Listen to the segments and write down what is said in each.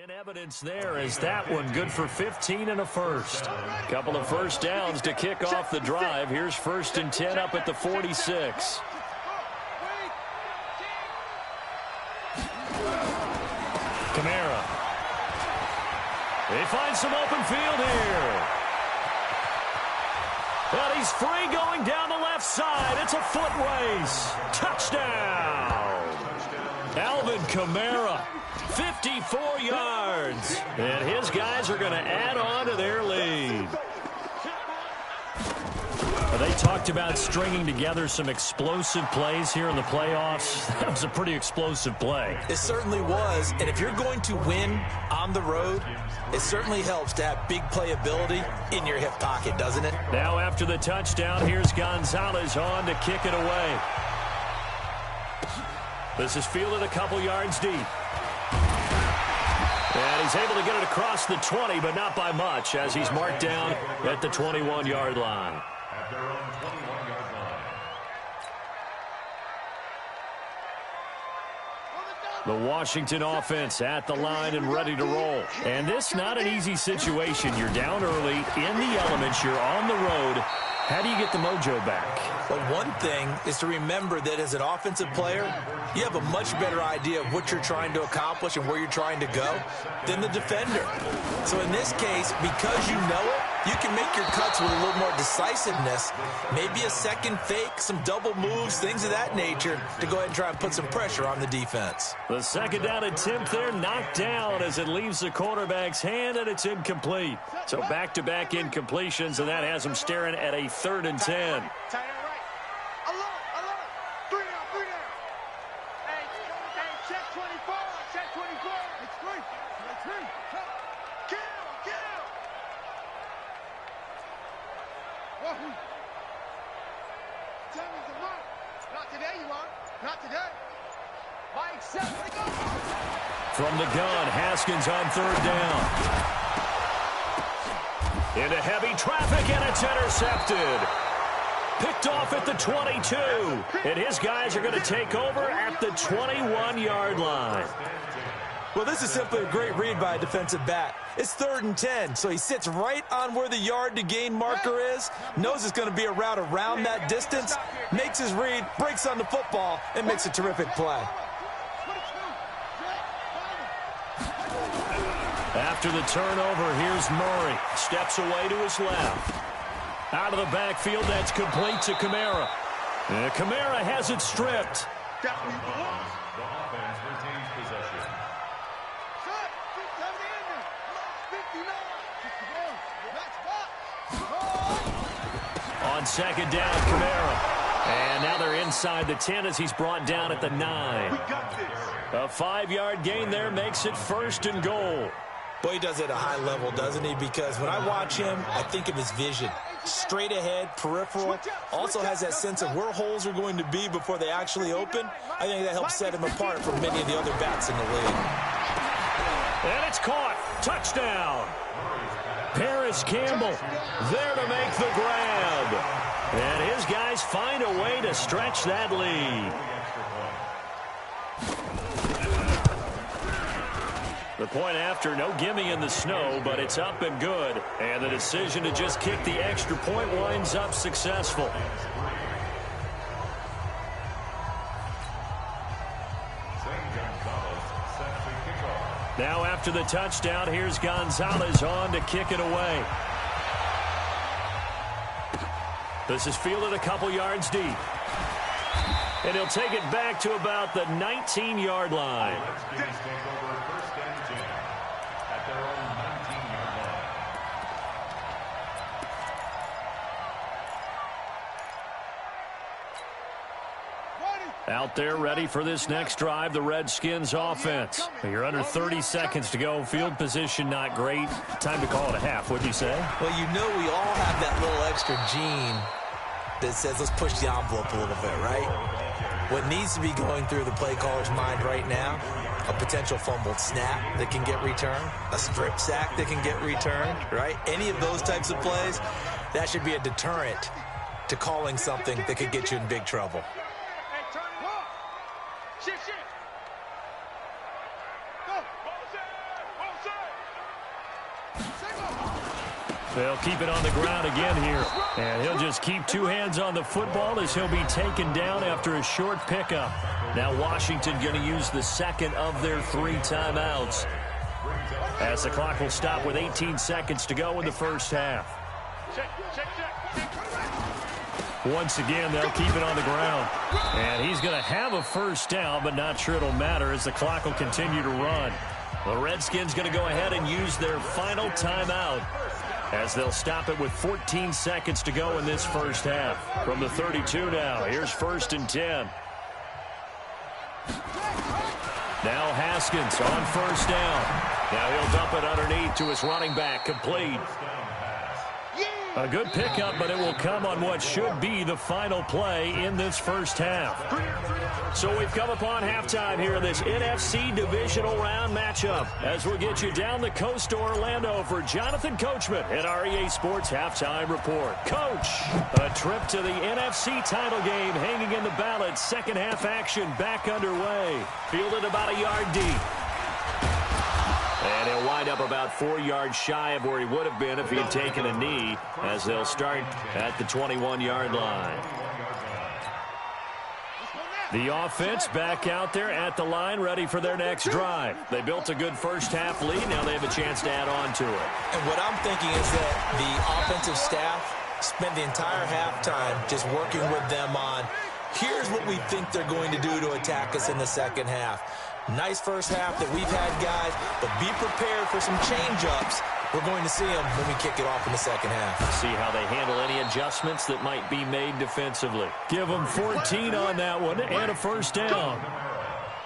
In evidence there is that one good for 15 and a first. Couple of first downs to kick off the drive. Here's 1st and 10 up at the 46. Kamara. They find some open field here. But he's free going down the left side. It's a foot race. Touchdown. Alvin Kamara, 54 yards. And his guys are going to add on to their lead. They talked about stringing together some explosive plays here in the playoffs. That was a pretty explosive play. It certainly was. And if you're going to win on the road, it certainly helps to have big playability in your hip pocket, doesn't it? Now after the touchdown, here's Gonzalez on to kick it away. This is fielded a couple yards deep. And he's able to get it across the 20, but not by much, as he's marked down at the 21-yard line. At their own 21-yard line. The Washington offense at the line and ready to roll. And this not an easy situation. You're down early, in the elements, you're on the road. How do you get the mojo back? Well, one thing is to remember that as an offensive player, you have a much better idea of what you're trying to accomplish and where you're trying to go than the defender. So in this case, because you know it, you can make your cuts with a little more decisiveness, maybe a second fake, some double moves, things of that nature, to go ahead and try and put some pressure on the defense. The second down attempt there knocked down as it leaves the quarterback's hand, and it's incomplete. So back-to-back incompletions, and that has him staring at a 3rd and 10. From the gun, Haskins on 3rd down. Into heavy traffic, and it's intercepted. Picked off at the 22. And his guys are going to take over at the 21-yard line. Well, this is simply a great read by a defensive back. It's 3rd and 10, so he sits right on where the yard-to-gain marker is, knows it's going to be a route around that distance, makes his read, breaks on the football, and makes a terrific play. After the turnover, here's Murray. Steps away to his left. Out of the backfield, that's complete to Kamara. And Kamara has it stripped. The offense retains possession. On 2nd down, Kamara. And now they're inside the 10 as he's brought down at the 9. A 5-yard gain there makes it 1st and goal. Boy, he does it at a high level, doesn't he? Because when I watch him, I think of his vision. Straight ahead, peripheral. Also has that sense of where holes are going to be before they actually open. I think that helps set him apart from many of the other backs in the league. And it's caught. Touchdown. Paris Campbell there to make the grab. And his guys find a way to stretch that lead. The point after, no gimme in the snow, but it's up and good. And the decision to just kick the extra point winds up successful. Now after the touchdown, here's Gonzalez on to kick it away. This is fielded a couple yards deep. And he'll take it back to about the 19-yard line. Out there ready for this next drive, the Redskins offense. You're under 30 seconds to go. Field position not great. Time to call it a half, wouldn't you say? Well, you know we all have that little extra gene that says let's push the envelope a little bit, right? What needs to be going through the play caller's mind right now, a potential fumbled snap that can get returned, a strip sack that can get returned, right? Any of those types of plays, that should be a deterrent to calling something that could get you in big trouble. They'll keep it on the ground again here. And he'll just keep two hands on the football as he'll be taken down after a short pickup. Now Washington going to use the second of their 3 timeouts, as the clock will stop with 18 seconds to go in the first half. Once again, they'll keep it on the ground. And he's going to have a first down, but not sure it'll matter as the clock will continue to run. The Redskins going to go ahead and use their final timeout, as they'll stop it with 14 seconds to go in this first half. From the 32 now, here's 1st and 10. Now Haskins on 1st down. Now he'll dump it underneath to his running back, complete. A good pickup, but it will come on what should be the final play in this first half. So we've come upon halftime here in this NFC divisional round matchup, as we'll get you down the coast to Orlando for Jonathan Coachman at our EA Sports Halftime Report. Coach, a trip to the NFC title game hanging in the balance. Second half action back underway. Fielded about a yard deep. And he'll wind up about 4 yards shy of where he would have been if he had taken a knee, as they'll start at the 21-yard line. The offense back out there at the line, ready for their next drive. They built a good first half lead. Now they have a chance to add on to it. And what I'm thinking is that the offensive staff spent the entire halftime just working with them on, here's what we think they're going to do to attack us in the second half. Nice first half that we've had, guys, but be prepared for some change-ups. We're going to see them when we kick it off in the second half. See how they handle any adjustments that might be made defensively. Give them 14 on that one and a first down.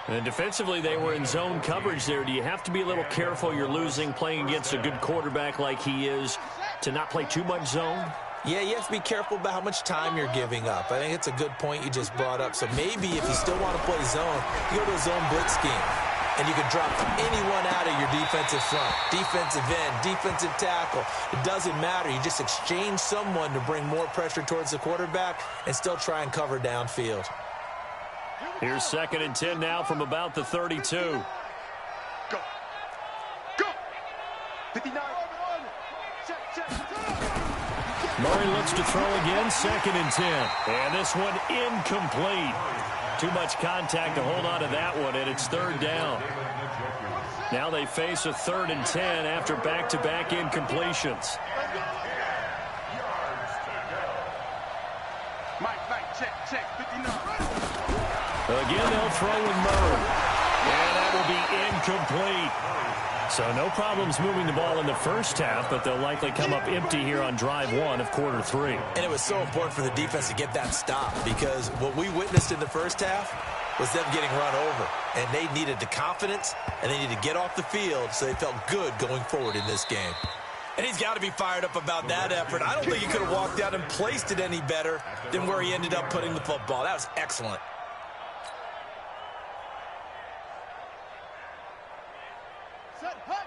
And defensively, they were in zone coverage there. Do you have to be a little careful? You're losing playing against a good quarterback like he is to not play too much zone? Yeah, you have to be careful about how much time you're giving up. I think it's a good point you just brought up. So maybe if you still want to play zone, you go to a zone blitz scheme. And you can drop anyone out of your defensive front, defensive end, defensive tackle. It doesn't matter. You just exchange someone to bring more pressure towards the quarterback and still try and cover downfield. Here's 2nd and 10 now from about the 32. Go. Go. 59. Murray looks to throw again, 2nd and 10. And this one incomplete. Too much contact to hold on to that one, and it's 3rd down. Now they face a 3rd and 10 after back-to-back incompletions. Check. 59. Again, they'll throw with Murray. And that will be incomplete. So no problems moving the ball in the first half, but they'll likely come up empty here on drive 1 of quarter 3. And it was so important for the defense to get that stop, because what we witnessed in the first half was them getting run over. And they needed the confidence, and they needed to get off the field so they felt good going forward in this game. And he's got to be fired up about that effort. I don't think he could have walked out and placed it any better than where he ended up putting the football. That was excellent.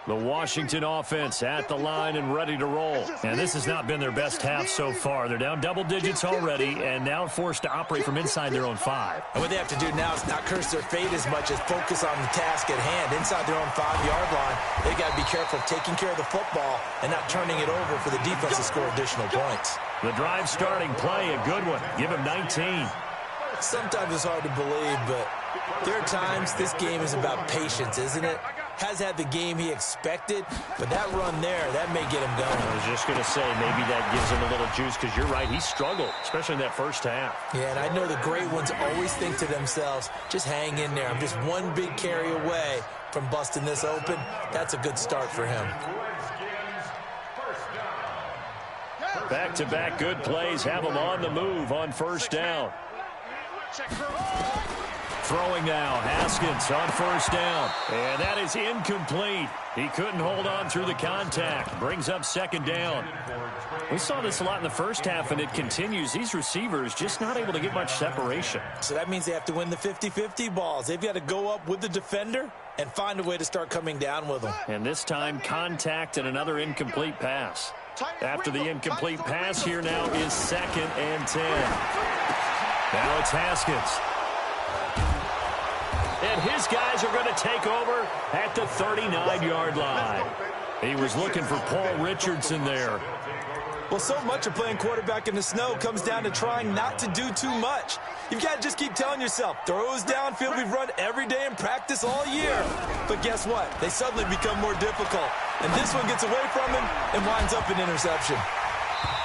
The Washington offense at the line and ready to roll. And this has not been their best half so far. They're down double digits already and now forced to operate from inside their own 5. And what they have to do now is not curse their fate as much as focus on the task at hand. Inside their own 5-yard line, they've got to be careful of taking care of the football and not turning it over for the defense to score additional points. The drive starting play, a good one. Give him 19. Sometimes it's hard to believe, but there are times this game is about patience, isn't it? Has had the game he expected, but that run there, that may get him going. I was just going to say, maybe that gives him a little juice, because you're right, he struggled, especially in that first half. Yeah, and I know the great ones always think to themselves, just hang in there. I'm just one big carry away from busting this open. That's a good start for him. Back-to-back good plays have him on the move on first down. Throwing now, Haskins on first down. And that is incomplete. He couldn't hold on through the contact. Brings up 2nd down. We saw this a lot in the first half, and it continues. These receivers just not able to get much separation. So that means they have to win the 50-50 balls. They've got to go up with the defender and find a way to start coming down with them. And this time, contact and another incomplete pass. After the incomplete pass, here now is 2nd and 10. Now it's Haskins. And his these guys are going to take over at the 39-yard line. He was looking for Paul Richardson there. Well, so much of playing quarterback in the snow comes down to trying not to do too much. You've got to just keep telling yourself, throws downfield we've run every day in practice all year. But guess what? They suddenly become more difficult. And this one gets away from him and winds up an interception.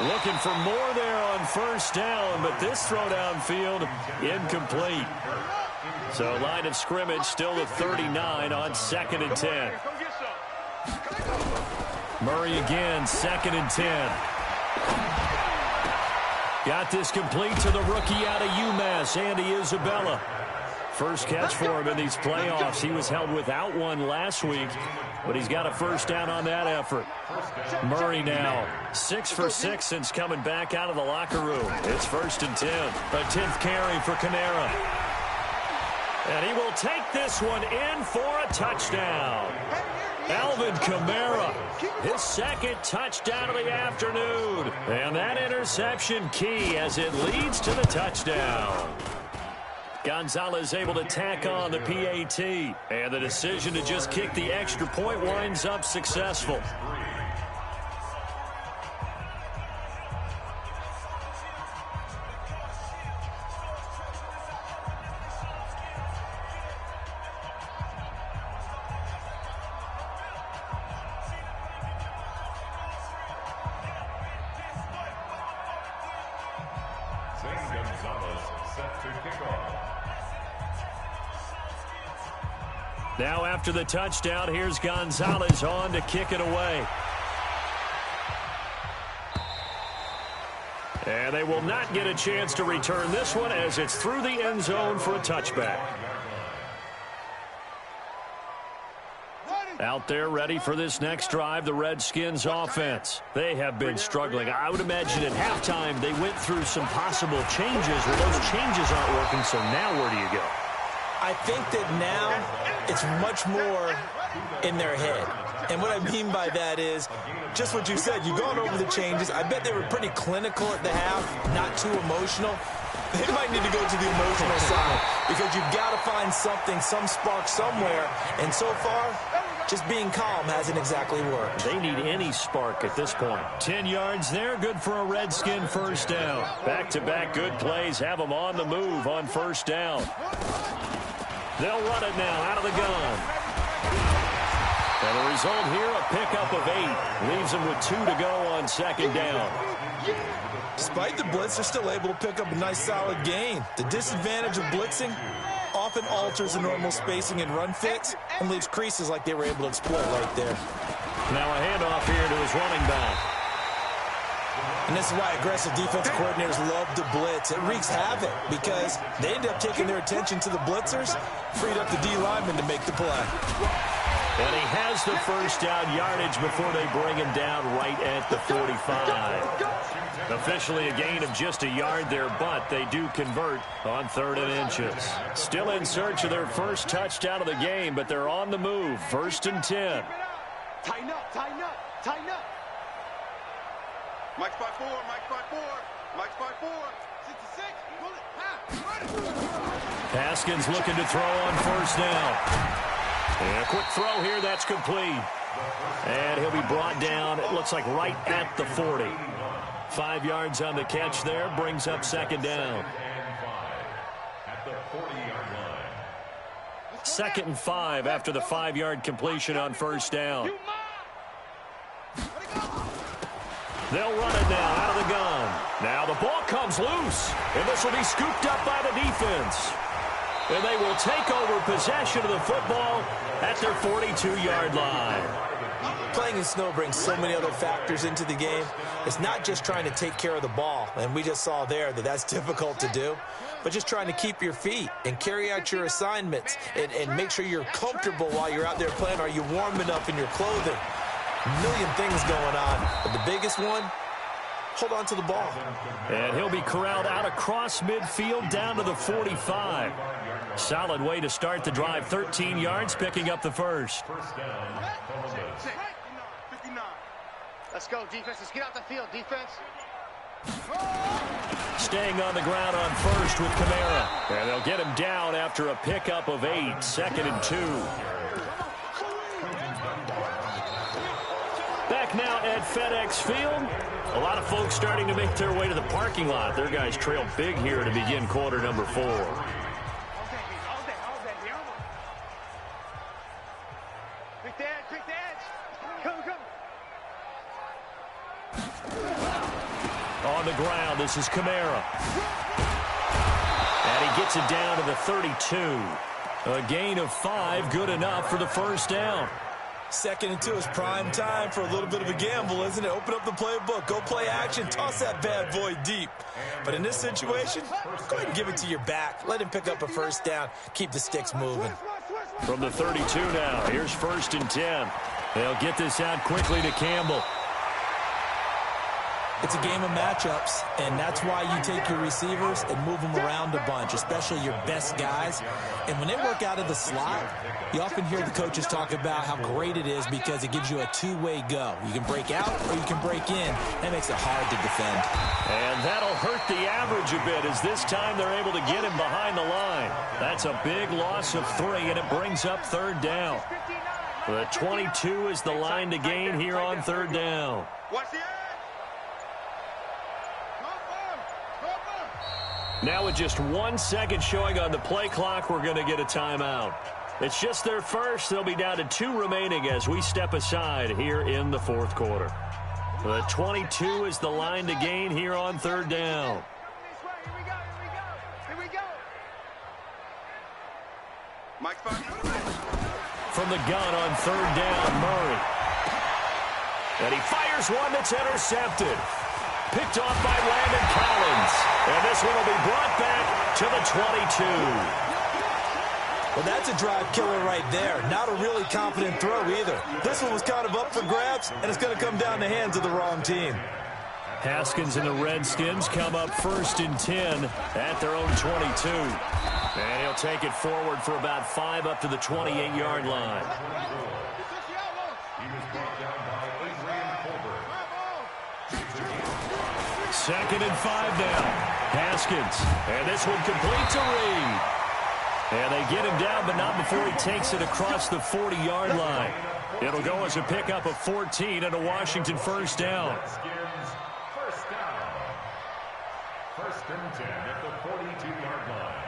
Looking for more there on first down, but this throw downfield incomplete. So line of scrimmage still the 39 on 2nd and 10. Murray again, 2nd and 10. Got this complete to the rookie out of UMass, Andy Isabella. First catch for him in these playoffs. He was held without one last week, but he's got a first down on that effort. Murray now 6 for 6 since coming back out of the locker room. It's 1st and 10. A 10th carry for Kamara. And he will take this one in for a touchdown. Alvin Kamara, his 2nd touchdown of the afternoon. And that interception key as it leads to the touchdown. Gonzalez able to tack on the PAT. And the decision to just kick the extra point winds up successful. Now after the touchdown, here's Gonzalez on to kick it away. And they will not get a chance to return this one as it's through the end zone for a touchback. Out there ready for this next drive, the Redskins offense. They have been struggling. I would imagine at halftime they went through some possible changes. Well, those changes aren't working, so now where do you go? I think that now it's much more in their head. And what I mean by that is just what you said. You've gone over the changes. I bet they were pretty clinical at the half, not too emotional. They might need to go to the emotional side because you've got to find something, some spark somewhere. And so far, just being calm hasn't exactly worked. They need any spark at this point. 10 yards there, good for a Redskin first down. Back-to-back good plays have them on the move on first down. They'll run it now out of the gun. And the result here, a pickup of 8. Leaves them with 2 to go on 2nd down. Despite the blitz, they're still able to pick up a nice solid gain. The disadvantage of blitzing often alters the normal spacing and run fits and leaves creases like they were able to exploit right there. Now a handoff here to his running back. And this is why aggressive defensive coordinators love to blitz. It wreaks havoc because they end up taking their attention to the blitzers, freed up the D lineman to make the play. And he has the first down yardage before they bring him down right at the 45. Officially a gain of just a yard there, but they do convert on 3rd and inches. Still in search of their first touchdown of the game, but they're on the move. 1st and 10. Tighten up, tighten up, tighten up. Mike's by 4, Mike's by 4, Mike's by 4. 6 to 6, pull it, run it. Haskins looking to throw on first down. And a quick throw here, that's complete. And he'll be brought down, it looks like right at the 40. 5 yards on the catch there, brings up 2nd down. At the 40-yard line. 2nd and 5 after the 5-yard completion on first down. They'll run it now out of the gun. Now the ball comes loose, and this will be scooped up by the defense. And they will take over possession of the football at their 42-yard line. Playing in snow brings so many other factors into the game. It's not just trying to take care of the ball, and we just saw there that that's difficult to do, but just trying to keep your feet and carry out your assignments and make sure you're comfortable while you're out there playing. Are you warm enough in your clothing? A million things going on, but the biggest one, hold on to the ball. And he'll be corralled out across midfield down to the 45. Solid way to start the drive. 13 yards, picking up the first. Let's go, defense. Let's get out the field, defense. Staying on the ground on first with Kamara. And they'll get him down after a pickup of 8, 2nd and 2. Back now at FedEx Field. A lot of folks starting to make their way to the parking lot. Their guys trail big here to begin quarter number 4. On the ground, this is Kamara. And he gets it down to the 32. A gain of 5, good enough for the first down. 2nd and 2 is prime time for a little bit of a gamble, isn't it? Open up the playbook, go play action, toss that bad boy deep. But in this situation, go ahead and give it to your back. Let him pick up a first down. Keep the sticks moving. From the 32 now, here's 1st and 10. They'll get this out quickly to Campbell. It's a game of matchups, and that's why you take your receivers and move them around a bunch, especially your best guys. And when they work out of the slot, you often hear the coaches talk about how great it is because it gives you a two-way go. You can break out or you can break in. That makes it hard to defend. And that'll hurt the average a bit as this time they're able to get him behind the line. That's a big loss of 3, and it brings up 3rd down. The 22 is the line to gain here on 3rd down. Watch the edge. Now with just 1 second showing on the play clock, we're going to get a timeout. It's just their first. They'll be down to 2 remaining as we step aside here in the 4th quarter. The 22 is the line to gain here on 3rd down. Here we go. Mike's back. From the gun on 3rd down, Murray. And he fires one that's intercepted. Picked off by Landon Collins. And this one will be brought back to the 22. Well, that's a drive killer right there. Not a really confident throw either. This one was kind of up for grabs, and it's going to come down the hands of the wrong team. Haskins and the Redskins come up 1st and 10 at their own 22. And he'll take it forward for about 5 up to the 28-yard line. 2nd and 5 now. Haskins. And this one complete to Reed. And they get him down, but not before he takes it across the 40-yard line. It'll go as a pickup of 14 and a Washington first down. First down. 1st and 10 at the 42-yard line.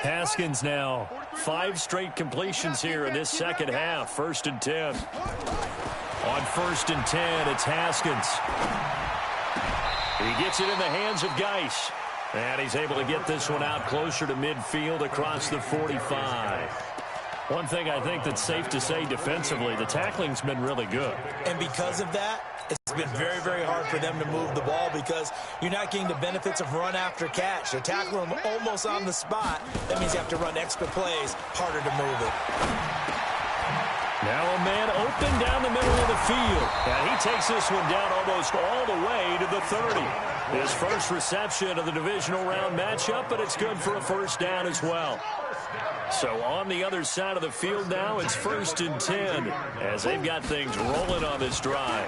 Haskins now. 5 straight completions here in this second half. 1st and 10. On 1st and 10, it's Haskins. He gets it in the hands of Geis. And he's able to get this one out closer to midfield across the 45. One thing I think that's safe to say defensively, the tackling's been really good. And because of that, it's been very, very hard for them to move the ball because you're not getting the benefits of run after catch. They're tackling them almost on the spot. That means you have to run extra plays, harder to move it. Now a man open down the middle of the field. And he takes this one down almost all the way to the 30. His first reception of the divisional round matchup, but it's good for a first down as well. So on the other side of the field now, it's 1st and 10 as they've got things rolling on this drive.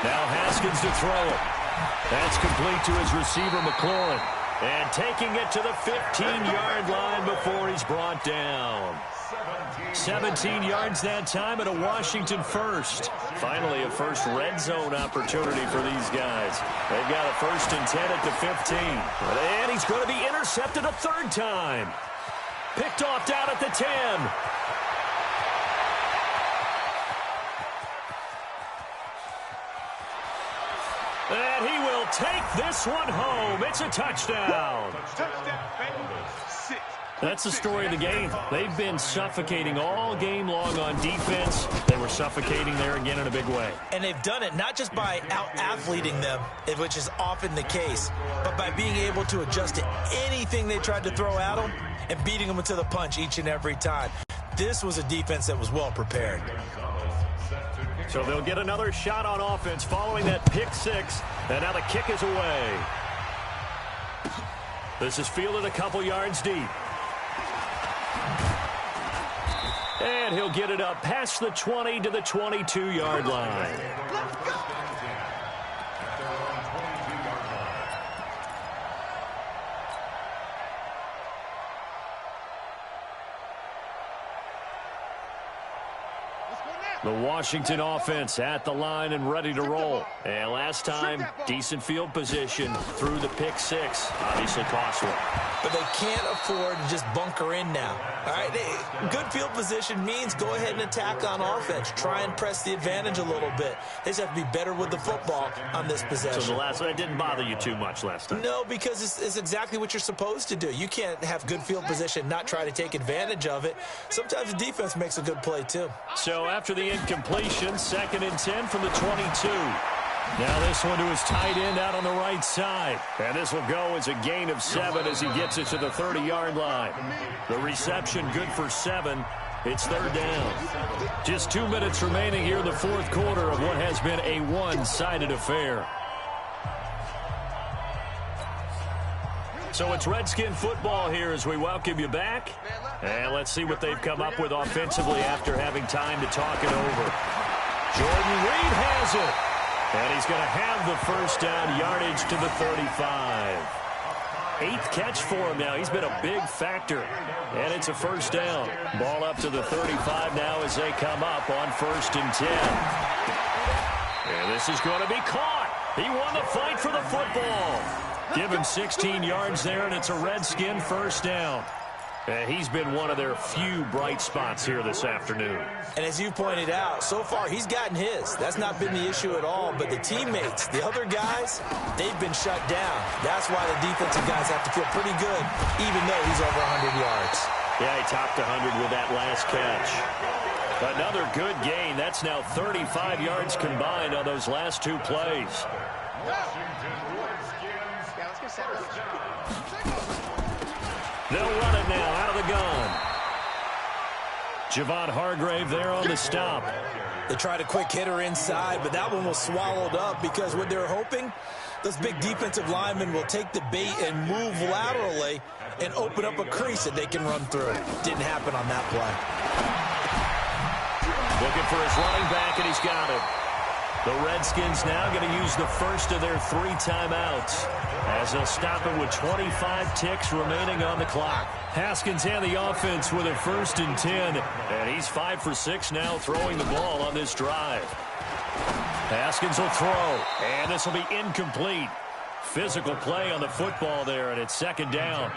Now Haskins to throw it. That's complete to his receiver, McLaurin. And taking it to the 15-yard line before he's brought down. 17 yards that time at a Washington first. Finally, a first red zone opportunity for these guys. They've got a 1st and 10 at the 15. And he's going to be intercepted a 3rd time. Picked off down at the 10. And he will take this one home. It's a touchdown. That's the story of the game. They've been suffocating all game long on defense. They were suffocating there again in a big way. And they've done it not just by out-athleting them, which is often the case, but by being able to adjust to anything they tried to throw at them and beating them to the punch each and every time. This was a defense that was well prepared. So they'll get another shot on offense following that pick 6. And now the kick is away. This is fielded a couple yards deep. And he'll get it up past the 20 to the 22-yard line. Let's go! The Washington offense at the line and ready to roll. And last time, decent field position through the pick six. Obviously costly. But they can't afford to just bunker in now. All right, good field position means go ahead and attack on offense. Try and press the advantage a little bit. They just have to be better with the football on this possession. So that didn't bother you too much last time? No, because it's exactly what you're supposed to do. You can't have good field position, not try to take advantage of it. Sometimes the defense makes a good play, too. So after the incompletion, 2nd and 10 from the 22. Now this one to his tight end out on the right side. And this will go as a gain of 7 as he gets it to the 30-yard line. The reception good for 7. It's 3rd down. Just 2 minutes remaining here in the 4th quarter of what has been a one-sided affair. So it's Redskin football here as we welcome you back. And let's see what they've come up with offensively after having time to talk it over. Jordan Reed has it. And he's going to have the first down, yardage to the 35. 8th catch for him now. He's been a big factor. And it's a first down. Ball up to the 35 now as they come up on 1st and 10. And this is going to be caught. He won the fight for the football. Give him 16 yards there, and it's a Redskin first down. He's been one of their few bright spots here this afternoon. And as you pointed out, so far he's gotten his. That's not been the issue at all. But the teammates, the other guys, they've been shut down. That's why the defensive guys have to feel pretty good, even though he's over 100 yards. Yeah, he topped 100 with that last catch. Another good gain. That's now 35 yards combined on those last 2 plays. They'll run it now out of the gun. Javon Hargrave there on the stop. They tried a quick hitter inside, but that one was swallowed up because what they're hoping, those big defensive linemen will take the bait and move laterally and open up a crease that they can run through. Didn't happen on that play. Looking for his running back, and he's got it. The Redskins now going to use the first of their 3 timeouts as they'll stop it with 25 ticks remaining on the clock. Haskins and the offense with a 1st and 10, and he's 5 for 6 now throwing the ball on this drive. Haskins will throw, and this will be incomplete. Physical play on the football there, and it's 2nd down.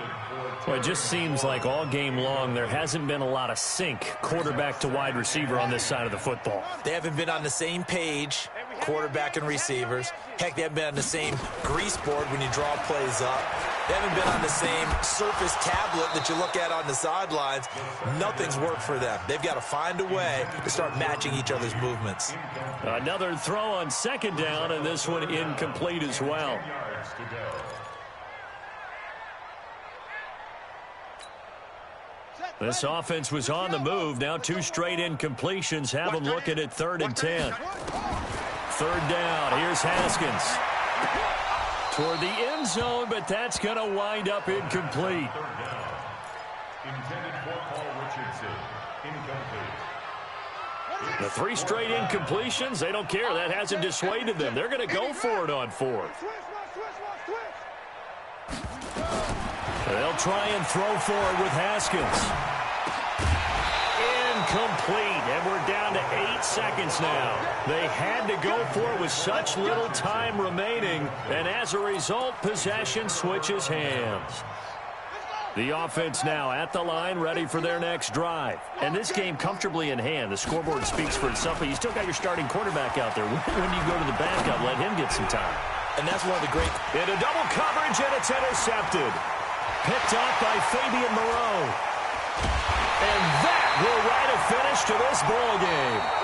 Well, it just seems like all game long there hasn't been a lot of sync quarterback to wide receiver on this side of the football. They haven't been on the same page, quarterback and receivers. Heck, they haven't been on the same grease board when you draw plays up. They haven't been on the same surface tablet that you look at on the sidelines. Nothing's worked for them. They've got to find a way to start matching each other's movements. Another throw on 2nd down, and this one incomplete as well. This offense was on the move. Now 2 straight incompletions have them looking at 3rd and 10. 3rd down. Here's Haskins. Toward the end zone, but that's going to wind up incomplete. The 3 straight incompletions, they don't care. That hasn't dissuaded them. They're going to go for it on 4th. They'll try and throw for it with Haskins. Incomplete, and we're down to 8 seconds now. They had to go for it with such little time remaining, and as a result, possession switches hands. The offense now at the line, ready for their next drive. And this game comfortably in hand. The scoreboard speaks for itself, but you still got your starting quarterback out there. When do you go to the backup? Let him get some time. And that's one of the great... Into double coverage, and it's intercepted. Picked off by Fabian Moreau. And that will write a finish to this ball game.